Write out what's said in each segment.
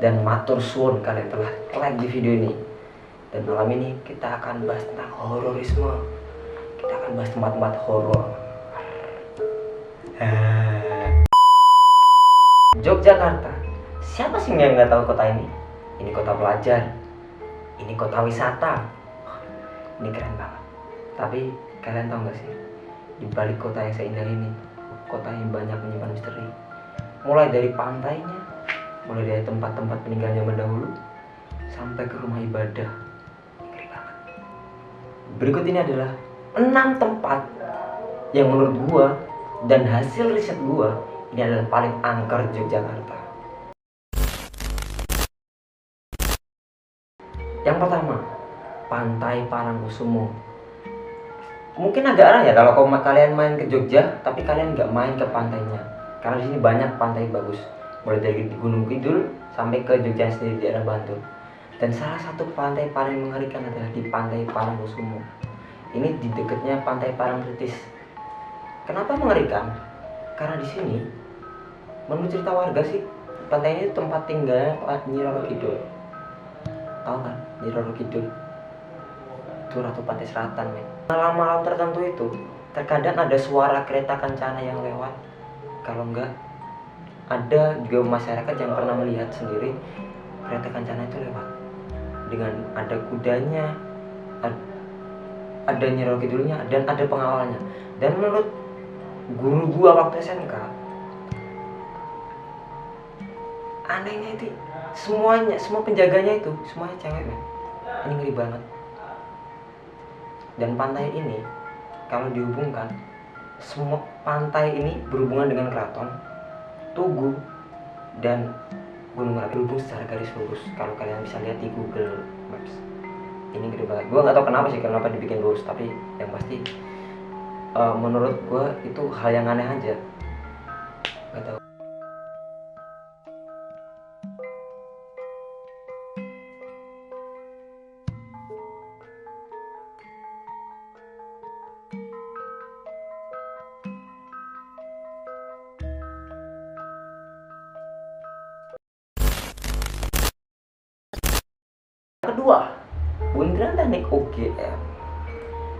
dan matur suwun kalian telah like di video ini. Dan malam ini kita akan bahas tentang hororisme. Kita akan bahas tempat-tempat horor. Yogyakarta. Siapa sih yang nggak tahu kota ini? Ini kota pelajar. Ini kota wisata. Ini keren banget. Tapi kalian tahu nggak sih, di balik kota yang seindah ini, kota yang banyak menyimpan misteri. Mulai dari pantainya, mulai dari tempat-tempat peninggalan zaman dahulu, sampai ke rumah ibadah. Ngeri banget. Berikut ini adalah 6 tempat yang menurut gua dan hasil riset gua ini adalah paling angker Yogyakarta. Yang pertama, Pantai Parangkusumo. Mungkin agak aneh ya kalau kalian main ke Jogja tapi kalian nggak main ke pantainya, karena di sini banyak pantai bagus, mulai dari Gunung Kidul sampai ke Jogja sendiri di daerah Bantul. Dan salah satu pantai paling mengerikan adalah di Pantai Parangkusumo. Ini di dekatnya Pantai Parangtritis. Kenapa mengerikan? Karena di sini, menurut cerita warga sih, pantai ini tempat tinggalnya Nyi Roro Kidul. Tahu kan Nyi Roro Kidul? Itu Ratu Pantai Selatan, men. Malam-malam tertentu itu terkadang ada suara kereta kencana yang lewat. Kalau enggak, ada juga masyarakat yang pernah melihat sendiri kereta kencana itu lewat dengan ada kudanya, ada Nyi Roro Kidulnya, dan ada pengawalnya. Dan menurut guru gua waktu SMK, anehnya itu semua penjaganya itu semuanya cewek, men. Ini ngeri banget. Dan pantai ini kalau dihubungkan, semua pantai ini berhubungan dengan Keraton, Tugu, dan Gunung Merapi, berhubung secara garis lurus. Kalau kalian bisa lihat di Google Maps, ini gede banget. Gue nggak tahu kenapa dibikin lurus, tapi yang pasti menurut gue itu hal yang aneh aja. Nggak tahu. Kedua, Bundaran Teknik UGM.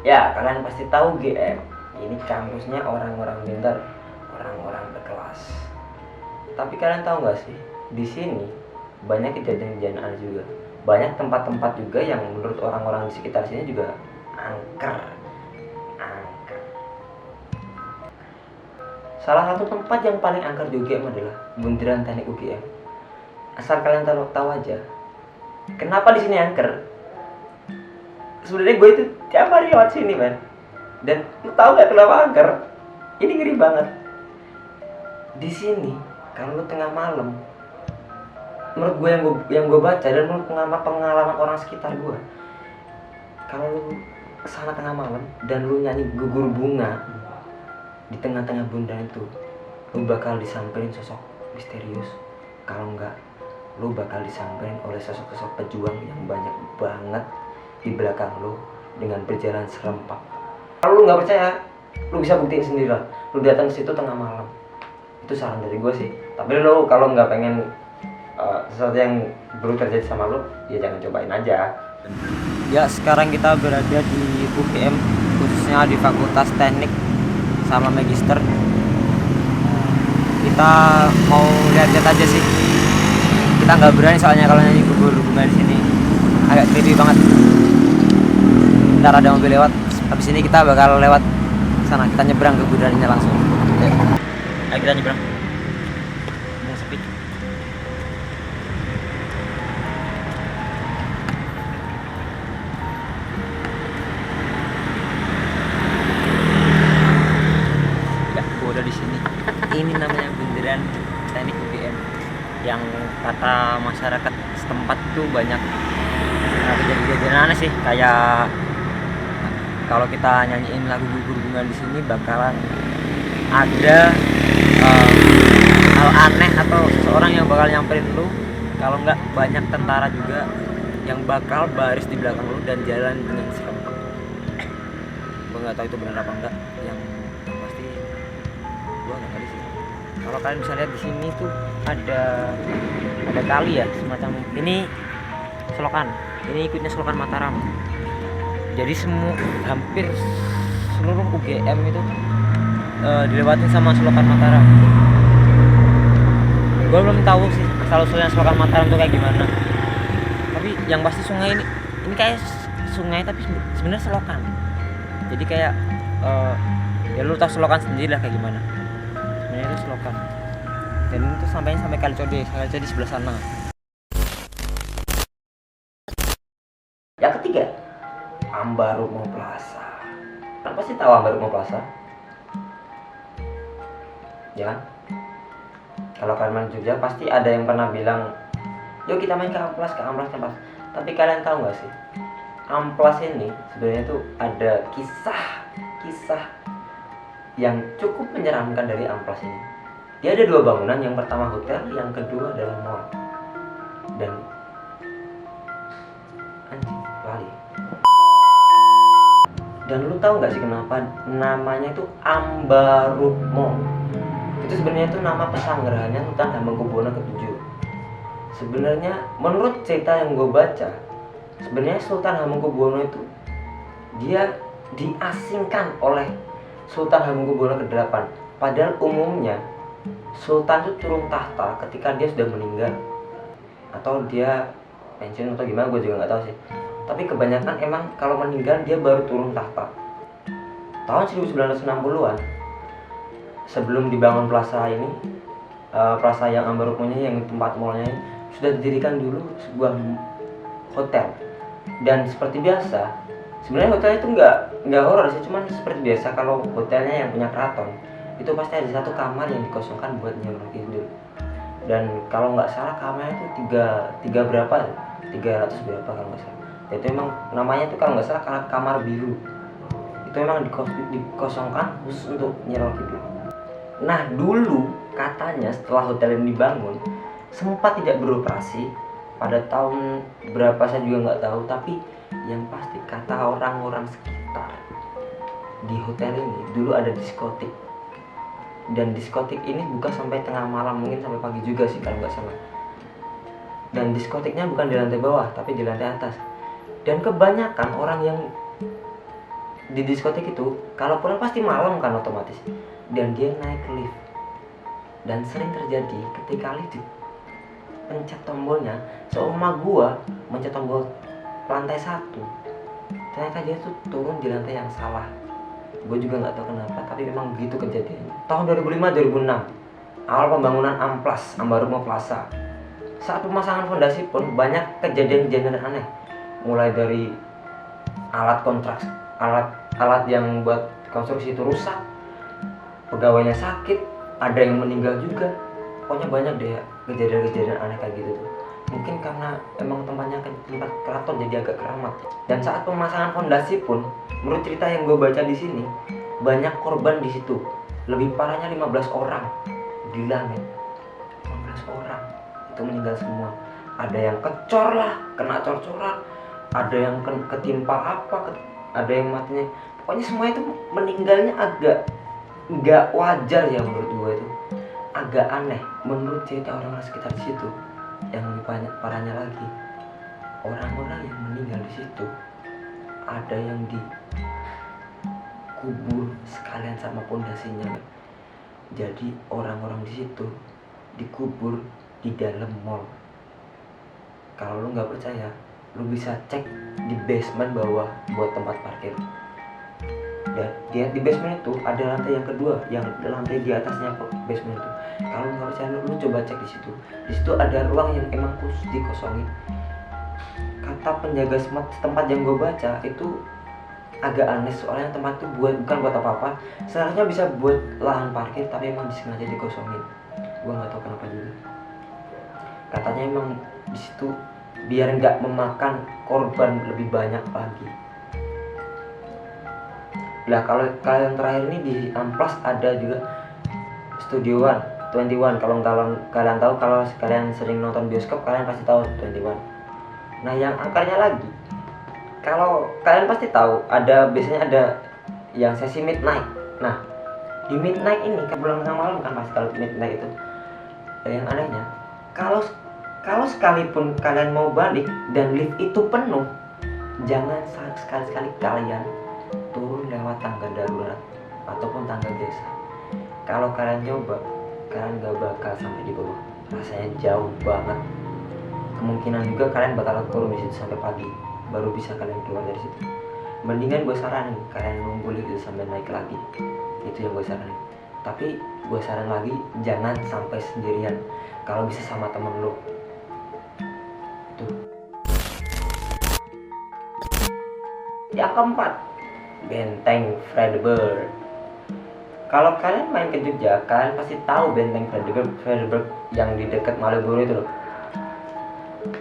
Ya, kalian pasti tahu UGM. Ini kampusnya orang-orang pintar, orang-orang berkelas. Tapi kalian tahu nggak sih, di sini banyak kejadian-kejadian aneh juga. Banyak tempat-tempat juga yang menurut orang-orang di sekitar sini juga angker. Salah satu tempat yang paling angker di UGM adalah Bundaran Teknik UGM. Asal kalian tahu aja, kenapa di sini angker? Sebenarnya gue itu tiap hari lewat sini, man. Dan lu tahu nggak kenapa angker? Ini ngeri banget. Di sini kalau lu tengah malam, menurut gue yang gue baca dan menurut pengalaman orang sekitar gue, kalau lu kesana tengah malam dan lu nyanyi gugur bunga di tengah-tengah bundaran itu, lu bakal disamperin sosok misterius. Kalau enggak, lu bakal disamperin oleh sosok-sosok pejuang yang banyak banget di belakang lu dengan berjalan serempak. Kalau lu nggak percaya, lu bisa buktiin sendiri lah. Lu datang ke situ tengah malam. Itu saran dari gue sih. Tapi lu kalau nggak pengen sesuatu yang baru terjadi sama lu, ya jangan cobain aja. Ya, sekarang kita berada di UGM, khususnya di Fakultas Teknik sama Magister. Kita mau lihat-lihat aja sih. Kita nggak berani soalnya kalau nyanyi gugur bunga di sini, agak creepy banget. Ntar ada mobil lewat, habis ini kita bakal lewat sana, kita nyebrang ke bundarannya langsung. Ayo kita nyebrang. Mau sepi. Ya, gua udah di sini. Ini namanya Bundaran Teknik UGM. Yang kata masyarakat setempat tuh banyak kejadian aneh sih, kayak kalau kita nyanyiin lagu gugur bunga di sini bakalan ada hal aneh atau seseorang yang bakal nyamperin lu. Kalau nggak, banyak tentara juga yang bakal baris di belakang lu dan jalan dengan serempak. Gue nggak tahu itu benar apa enggak, yang pasti gue nggak ngerti sih. Kalau kalian bisa lihat di sini tuh ada kali ya, semacam ini selokan. Ini ikutnya selokan Mataram. Jadi hampir seluruh UGM itu dilewatin sama selokan Mataram. Gue belum tahu sih asal usulnya selokan Mataram tuh kayak gimana. Tapi yang pasti sungai ini kayak sungai tapi sebenarnya selokan. Jadi kayak ya lu tahu selokan sendiri lah kayak gimana. Sebenarnya itu selokan. Dan itu sampai Kali Code di sebelah sana. Yang ketiga, Ambarukmo Plaza. Kan pasti tahu Ambarukmo Plaza, ya kan? Kalau kalian main Jogja pasti ada yang pernah bilang, yuk kita main ke Amplas. Tapi kalian tahu nggak sih, Amplas ini sebenarnya tuh ada kisah yang cukup menyeramkan dari Amplas ini. Dia ada 2 bangunan, yang pertama hotel, yang kedua adalah mall. Dan lali. Dan lu tahu nggak sih kenapa namanya itu Ambarukmo? Itu sebenarnya itu nama pesanggrahannya Sultan Hamengkubuwono ke-7. Sebenarnya menurut cerita yang gue baca, sebenarnya Sultan Hamengkubuwono itu dia diasingkan oleh Sultan Hamengkubuwono ke-8. Padahal umumnya Sultan itu turun tahta ketika dia sudah meninggal, atau dia pensiun atau gimana, gue juga nggak tahu sih. Tapi kebanyakan emang kalau meninggal dia baru turun tahta. Tahun 1960-an, sebelum dibangun plaza ini, plaza yang Ambarukmo-nya, yang tempat mallnya ini, sudah didirikan dulu sebuah hotel. Dan seperti biasa, sebenarnya hotel itu nggak horor sih, cuman seperti biasa kalau hotelnya yang punya keraton, itu pasti ada satu kamar yang dikosongkan buat Nyi Roro Kidul. Dan kalau nggak salah kamarnya itu tiga berapa, 300 berapa kalau nggak salah. Itu emang namanya itu kalau nggak salah kamar biru. Itu emang dikosongkan khusus untuk Nyi Roro Kidul. Nah dulu katanya setelah hotel ini dibangun sempat tidak beroperasi pada tahun berapa saya juga nggak tahu. Tapi yang pasti kata orang-orang sekitar, di hotel ini dulu ada diskotik. Dan diskotik ini buka sampai tengah malam, mungkin sampai pagi juga sih kalau nggak salah. Dan diskotiknya bukan di lantai bawah tapi di lantai atas. Dan kebanyakan orang yang di diskotik itu kalau pulang pasti malam kan otomatis, dan dia naik lift. Dan sering terjadi ketika lift pencet tombolnya, seumur gua mencet tombol lantai 1, ternyata dia tuh turun di lantai yang salah. Gue juga nggak tahu kenapa, tapi memang begitu kejadiannya. Tahun 2005-2006 awal pembangunan Amplas, Ambarukmo Plaza. Saat pemasangan fondasi pun banyak kejadian-kejadian aneh. Mulai dari alat yang buat konstruksi itu rusak, pegawainya sakit, ada yang meninggal juga. Pokoknya banyak deh kejadian-kejadian aneh kayak gitu tuh. Mungkin karena emang tempatnya tempat keraton jadi agak keramat. Dan saat pemasangan fondasi pun, menurut cerita yang gue baca di sini, banyak korban di situ. Lebih parahnya 15 orang. Gila men, 15 orang itu meninggal semua. Ada yang kecor lah, kena cor-coran, ada yang ketimpa ada yang matinya. Pokoknya semua itu meninggalnya agak nggak wajar ya menurut gue itu. Agak aneh menurut cerita orang-orang sekitar di situ. Yang lebih parahnya lagi, orang-orang yang meninggal di situ ada yang dikubur sekalian sama pondasinya. Jadi orang-orang di situ dikubur di dalam mall. Kalau lu nggak percaya, lu bisa cek di basement bawah buat tempat parkir. Dan di basement itu ada lantai yang kedua, yang lantai di atasnya basement itu. Kalau nggak percaya, lu coba cek di situ. Di situ ada ruang yang emang khusus dikosongin. Kata penjaga tempat yang gue baca itu agak aneh, soalnya tempat itu bukan buat apa-apa. Seharusnya bisa buat lahan parkir, tapi emang disengaja dikosongin. Gue nggak tahu kenapa juga. Katanya emang di situ biar nggak memakan korban lebih banyak lagi. Nah kalau kalian terakhir ini di Amplas ada juga Studio 21. Kalau kalian tahu, kalau kalian sering nonton bioskop, kalian pasti tahu 21. Nah yang angkernya lagi, kalau kalian pasti tahu biasanya ada yang sesi midnight. Nah di midnight ini kan bulan tengah malam kan pasti, kalau midnight itu Dan yang anehnya, kalau kalau sekalipun kalian mau balik dan lift itu penuh, jangan sekali-sekali kalian turun lewat tangga darurat ataupun tangga desa. Kalau kalian coba, kalian gak bakal sampai di bawah. Rasanya jauh banget. Kemungkinan juga kalian bakal turun di situ sampai pagi, baru bisa kalian keluar dari situ. Mendingan gue saranin kalian nunggu lift itu sampai naik lagi. Itu yang gue saranin. Tapi gue saran lagi, jangan sampai sendirian. Kalau bisa sama temen lo. Tuh. Yang keempat, Benteng Fredericksburg. Kalau kalian main ke Jogja, kalian pasti tahu Benteng Fredericksburg yang di dekat Malioboro itu loh.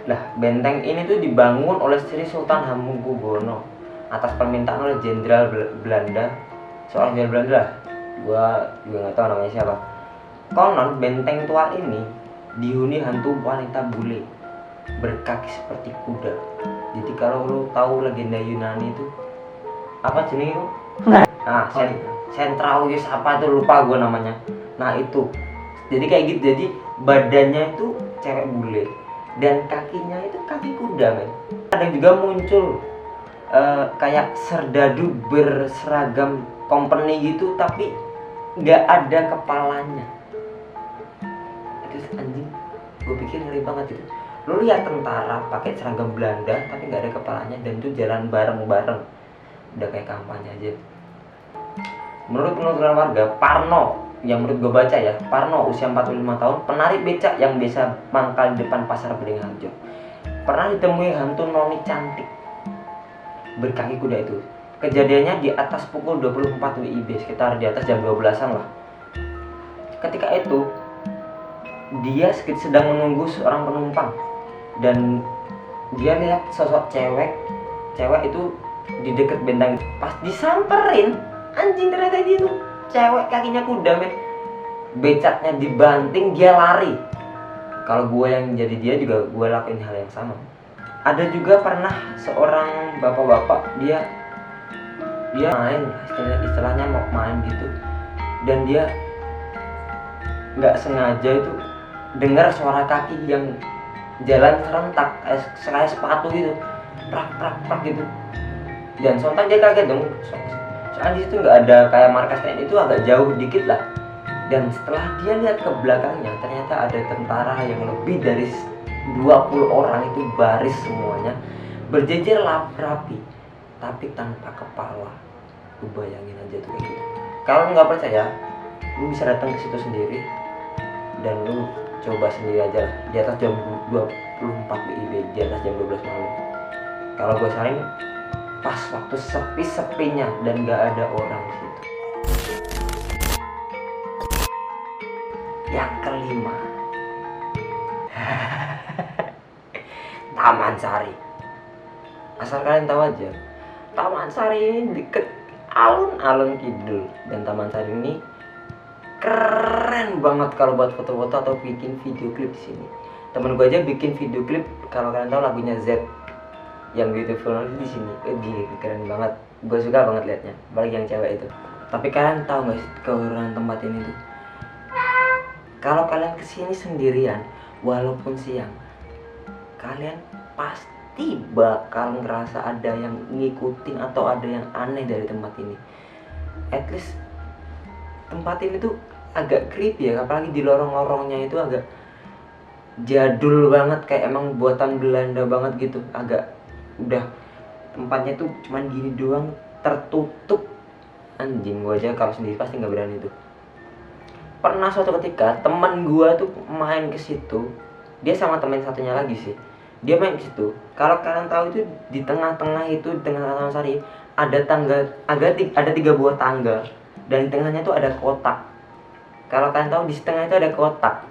Nah, benteng ini tuh dibangun oleh Sri Sultan Hamengkubuwono atas permintaan oleh Jenderal Belanda, seorang jenderal Belanda lah. Gua juga nggak tahu namanya siapa. Konon benteng tua ini dihuni hantu wanita bule berkaki seperti kuda. Jadi kalau lo tahu legenda Yunani itu apa jenis itu? Nah, Centraeus apa tuh lupa gue namanya. Nah itu, jadi kayak gitu. Jadi badannya itu cewek bule dan kakinya itu kaki kuda men. Ada juga muncul kayak serdadu berseragam company gitu tapi nggak ada kepalanya. Terus anjing, gue pikir ngeri banget itu. Lu lihat tentara pakai seragam Belanda tapi nggak ada kepalanya dan itu jalan bareng-bareng. Udah kayak kampanye aja. Menurut penuturan warga, Parno, yang menurut gue baca ya, Parno usia 45 tahun, penari becak yang biasa mangkal di depan pasar Beringharjo. Pernah ditemui hantu noni cantik berkaki kuda itu. Kejadiannya di atas pukul 24 WIB, sekitar di atas jam 12-an lah. Ketika itu, dia sedang menunggu seorang penumpang dan dia lihat sosok cewek itu di dekat bentang. Pas disamperin, anjing ternyata dia tuh cewek kakinya kuda men. Becaknya dibanting, dia lari. Kalau gue yang jadi dia juga gue lakuin hal yang sama. Ada juga pernah seorang bapak-bapak dia main, istilahnya mau main gitu, dan dia nggak sengaja itu dengar suara kaki yang jalan serentak kayak sepatu gitu, prak gitu, dan sontak dia kaget dong. Soalnya di situ nggak ada kayak markas TNI, itu agak jauh dikit lah. Dan setelah dia lihat ke belakangnya, ternyata ada tentara yang lebih dari 20 orang itu baris semuanya, berjejer rapi, tapi tanpa kepala. Lu bayangin aja tuh kayak gitu. Kalau nggak percaya, lu bisa datang ke situ sendiri dan lu coba sendiri aja lah. Di atas jam 24 WIB, di atas jam 12 malam. Kalau gue saranin pas waktu sepi-sepinya dan nggak ada orang di situ. Yang kelima, Taman Sari. Asal kalian tahu aja, Taman Sari ini deket alun-alun kidul, dan Taman Sari ini keren banget kalau buat foto-foto atau bikin video klip di sini. Temen gue aja bikin video klip, kalau kalian tahu lagunya Z yang Beautiful di sini. Keren banget. Gue suka banget liatnya, apalagi yang cewek itu. Tapi kalian tahu nggak sih keurunan tempat ini tuh? Kalau kalian kesini sendirian, walaupun siang, kalian pasti bakal ngerasa ada yang ngikutin atau ada yang aneh dari tempat ini. At least tempat ini tuh agak creepy ya, apalagi di lorong-lorongnya itu agak jadul banget, kayak emang buatan Belanda banget gitu. Agak udah tempatnya tuh cuman gini doang, tertutup. Anjing, gua aja kalau sendiri pasti nggak berani tuh. Pernah suatu ketika teman gua tuh main ke situ, dia sama teman satunya lagi sih. Dia main ke situ. Kalau kalian tahu itu di tengah-tengah itu, di tengah Taman Sari ada tangga, ada 3 buah tangga, dan di tengahnya tuh ada kotak. Kalau kalian tahu di tengah itu ada kotak,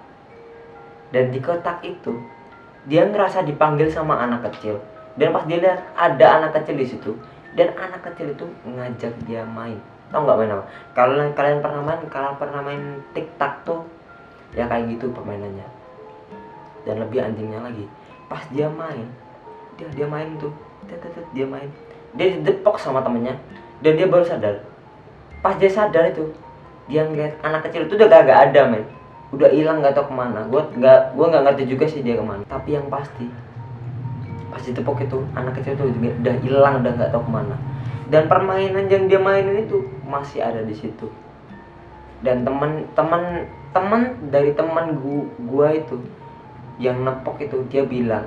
dan di kotak itu dia ngerasa dipanggil sama anak kecil. Dan pas dia lihat ada anak kecil di situ, dan anak kecil itu ngajak dia main. Tahu nggak main apa? Kalau kalian pernah main TikTok tuh, ya kayak gitu permainannya. Dan lebih anjingnya lagi, pas dia main, dia main tuh, dia main, dia didepok sama temennya, dan dia baru sadar. Pas dia sadar itu, dia ngeliat anak kecil itu udah gak ada men. udah hilang nggak tahu kemana. Gua nggak ngerti juga sih dia kemana, tapi yang pasti pas ditepok itu anak kecil tuh udah hilang, udah nggak tahu kemana. Dan permainan yang dia mainin itu masih ada di situ. Dan teman dari teman gua itu yang nepok itu, dia bilang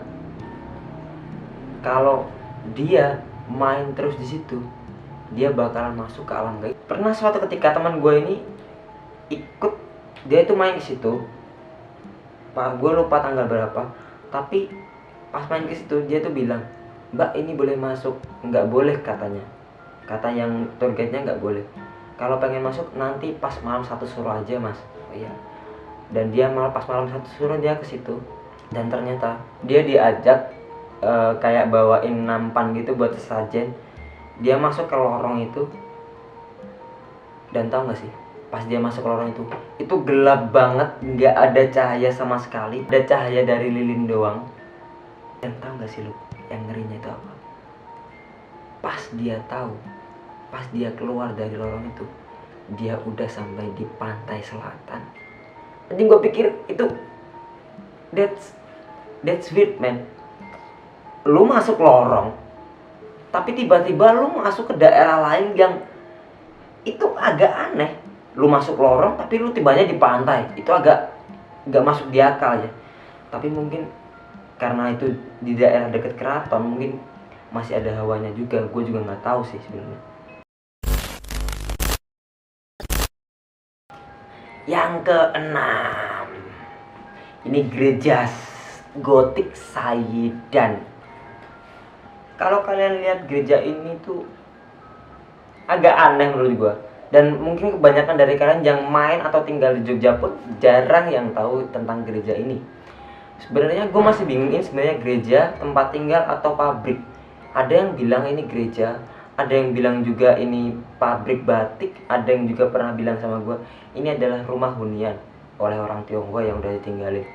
kalau dia main terus di situ dia bakalan masuk ke alam gaib. Pernah suatu ketika teman gue ini ikut, dia itu main di situ, pak gue lupa tanggal berapa, tapi pas main ke situ dia tuh bilang, mbak ini boleh masuk? Nggak boleh katanya, kata yang tour guide-nya nggak boleh. Kalau pengen masuk nanti pas malam 1 suruh aja mas. Oh iya. Dan dia malah pas malam 1 suruh dia ke situ, dan ternyata dia diajak kayak bawain nampan gitu buat sesajen. Dia masuk ke lorong itu, dan tau gak sih, pas dia masuk ke lorong itu gelap banget, nggak ada cahaya sama sekali, ada cahaya dari lilin doang. Dan tau gak sih lu, yang ngerinya itu apa? Pas dia keluar dari lorong itu, dia udah sampai di pantai selatan. Jadi gue pikir itu that's weird man. Lu masuk lorong, tapi tiba-tiba lu masuk ke daerah lain yang itu agak aneh. Lu masuk lorong tapi lu tibanya di pantai, itu agak gak masuk di akal ya. Tapi mungkin karena itu di daerah dekat keraton, mungkin masih ada hawanya juga. Gue juga nggak tahu sih sebenarnya. Yang keenam, ini gereja gotik Saidan. Kalau kalian lihat gereja ini tuh agak aneh menurut gua, dan mungkin kebanyakan dari kalian yang main atau tinggal di Jogja pun jarang yang tahu tentang gereja ini. Sebenarnya gua masih bingung, ini sebenarnya gereja, tempat tinggal, atau pabrik. Ada yang bilang ini gereja, ada yang bilang juga ini pabrik batik, ada yang juga pernah bilang sama gua ini adalah rumah hunian oleh orang Tionghoa yang udah ditinggalin.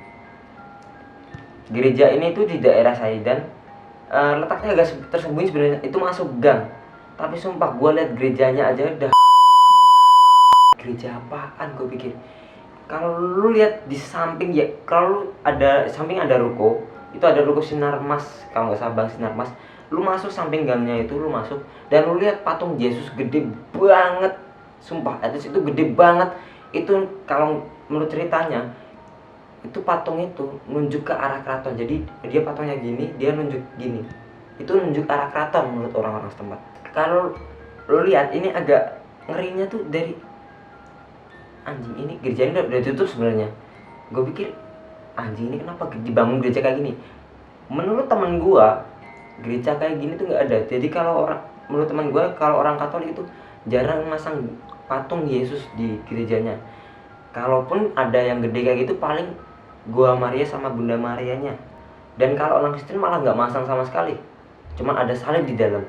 Gereja ini tuh di daerah Saidan. Letaknya agak tersembunyi sebenarnya, itu masuk gang. Tapi sumpah gue liat gerejanya aja udah gereja apaan gue pikir. Kalau lu lihat di samping ya, kalau ada samping ada ruko, itu ada ruko Sinarmas, kalau nggak salah Bang Sinarmas. Lu masuk samping gangnya itu, lu masuk dan lu lihat patung Yesus gede banget. Sumpah, itu gede banget. Itu kalau menurut ceritanya, itu patung itu nunjuk ke arah keraton. Jadi dia patungnya gini, dia nunjuk gini, itu nunjuk arah keraton menurut orang-orang setempat. Kalau lo lihat ini agak ngerinya tuh dari anjing, ini gereja ini udah tutup sebenarnya. Gue pikir anjing ini kenapa dibangun gereja kayak gini. Menurut teman gue gereja kayak gini tuh nggak ada. Jadi kalau menurut teman gue, kalau orang Katolik itu jarang masang patung Yesus di gerejanya. Kalaupun ada yang gede kayak gitu paling Gua Maria sama Bunda Marianya. Dan kalau orang Kristen malah nggak masang sama sekali, cuman ada salib di dalam.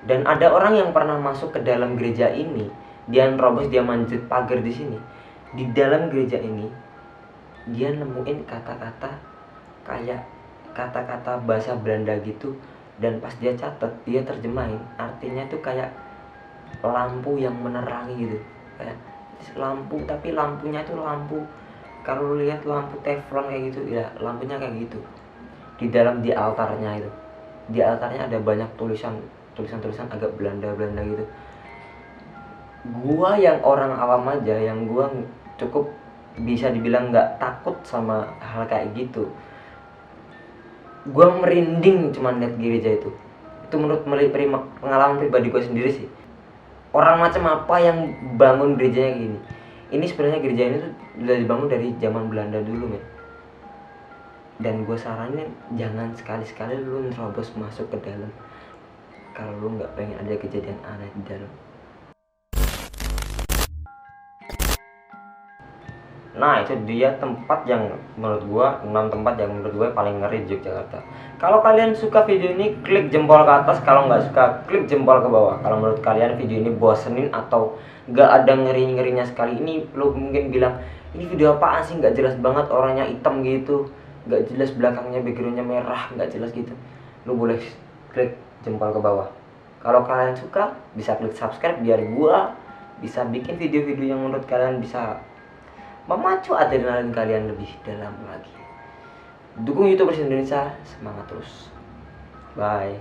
Dan ada orang yang pernah masuk ke dalam gereja ini, dia nerobos, dia manjat pagar di sini. Di dalam gereja ini dia nemuin kata-kata kayak kata-kata bahasa Belanda gitu, dan pas dia catat, dia terjemahin, artinya tuh kayak lampu yang menerangi gitu. Kayak lampu, tapi lampunya tuh lampu, kalau lihat lampu teflon kayak gitu ya, lampunya kayak gitu. Di altarnya itu, di altarnya ada banyak tulisan agak Belanda gitu. Gua yang orang awam aja, yang gua cukup bisa dibilang nggak takut sama hal kayak gitu, gua merinding cuman lihat gereja itu. Itu menurut pengalaman pribadi gua sendiri sih. Orang macam apa yang bangun gerejanya gini? Ini sebenarnya gereja ini tuh udah dibangun dari zaman Belanda dulu, men. Dan gue saranin jangan sekali-sekali lu nerobos masuk ke dalam kalau lu nggak pengen ada kejadian aneh di dalam. Nah, itu dia tempat yang menurut gue, 6 tempat yang menurut gue paling ngeri di Yogyakarta. Kalau kalian suka video ini, klik jempol ke atas. Kalau nggak suka, klik jempol ke bawah. Kalau menurut kalian video ini bosenin atau nggak ada ngeri-ngerinya sekali, ini lo mungkin bilang, ini video apaan sih, nggak jelas banget, orangnya hitam gitu, nggak jelas, belakangnya backgroundnya merah, nggak jelas gitu. Lo boleh klik jempol ke bawah. Kalau kalian suka, bisa klik subscribe biar gue bisa bikin video-video yang menurut kalian bisa memacu adrenalin kalian lebih dalam lagi. Dukung YouTubers Indonesia, semangat terus. Bye.